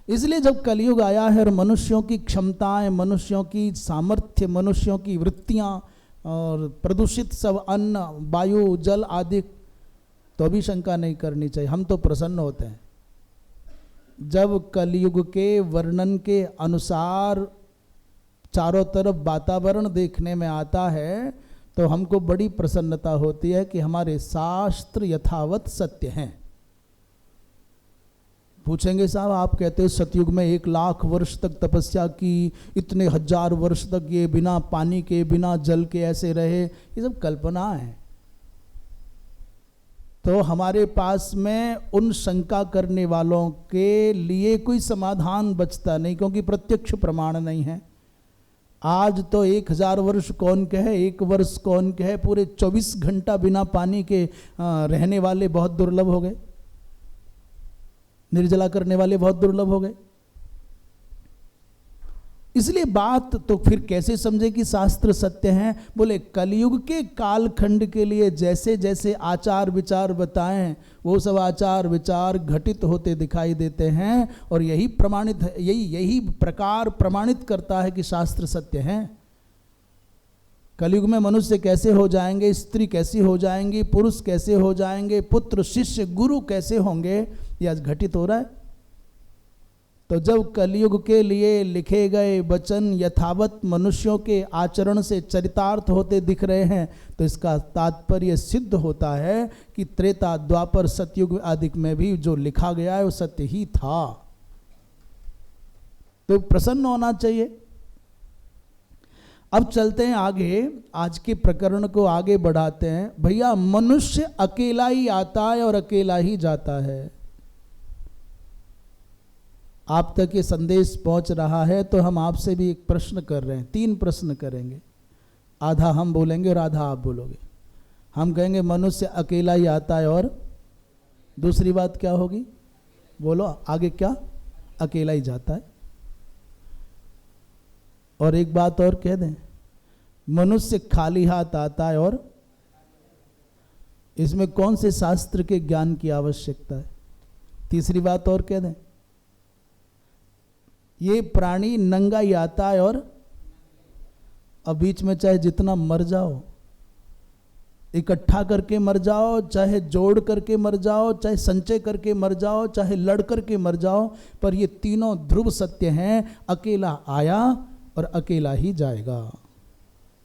इसलिए जब कलयुग आया है और मनुष्यों की क्षमताएं, मनुष्यों की सामर्थ्य, मनुष्यों की वृत्तियां और प्रदूषित सब अन्न, वायु, जल आदि, तो भी शंका नहीं करनी चाहिए, हम तो प्रसन्न होते हैं। जब कलयुग के वर्णन के अनुसार चारों तरफ वातावरण देखने में आता है तो हमको बड़ी प्रसन्नता होती है कि हमारे शास्त्र यथावत सत्य हैं। पूछेंगे साहब, आप कहते हो सतयुग में 1,00,000 वर्ष तक तपस्या की, इतने 1000 वर्ष तक ये बिना पानी के, बिना जल के ऐसे रहे, ये सब कल्पना है। तो हमारे पास में उन शंका करने वालों के लिए कोई समाधान बचता नहीं, क्योंकि प्रत्यक्ष प्रमाण नहीं है। आज तो 1000 वर्ष कौन कहे, 1 वर्ष कौन कहे, पूरे 24 घंटा बिना पानी के रहने वाले बहुत दुर्लभ हो गए, निर्जला करने वाले बहुत दुर्लभ हो गए। इसलिए बात तो फिर कैसे समझे कि शास्त्र सत्य हैं? बोले कलयुग के कालखंड के लिए जैसे जैसे आचार विचार बताएं, वो सब आचार विचार घटित होते दिखाई देते हैं, और यही प्रमाणित है, यही प्रकार प्रमाणित करता है कि शास्त्र सत्य हैं। कलयुग में मनुष्य कैसे हो जाएंगे, स्त्री कैसी हो जाएंगी, पुरुष कैसे हो जाएंगे, पुत्र शिष्य गुरु कैसे होंगे, ये आज घटित हो रहा है। तो जब कलयुग के लिए लिखे गए वचन यथावत मनुष्यों के आचरण से चरितार्थ होते दिख रहे हैं, तो इसका तात्पर्य सिद्ध होता है कि त्रेता, द्वापर, सतयुग आदि में भी जो लिखा गया है वो सत्य ही था। तो प्रसन्न होना चाहिए। अब चलते हैं आगे, आज के प्रकरण को आगे बढ़ाते हैं। भैया, मनुष्य अकेला ही आता है और अकेला ही जाता है। आप तक ये संदेश पहुंच रहा है तो हम आपसे भी एक प्रश्न कर रहे हैं, 3 प्रश्न करेंगे, आधा हम बोलेंगे और आधा आप बोलोगे। हम कहेंगे मनुष्य अकेला ही आता है, और दूसरी बात क्या होगी? बोलो आगे क्या? अकेला ही जाता है। और एक बात और कह दें, मनुष्य खाली हाथ आता है, और इसमें कौन से शास्त्र के ज्ञान की आवश्यकता है? तीसरी बात और कह दें, ये प्राणी नंगा ही आता है, और अब बीच में चाहे जितना मर जाओ, इकट्ठा करके मर जाओ, चाहे जोड़ करके मर जाओ, चाहे संचय करके मर जाओ, चाहे लड़ करके मर जाओ, पर ये तीनों ध्रुव सत्य हैं। अकेला आया और अकेला ही जाएगा।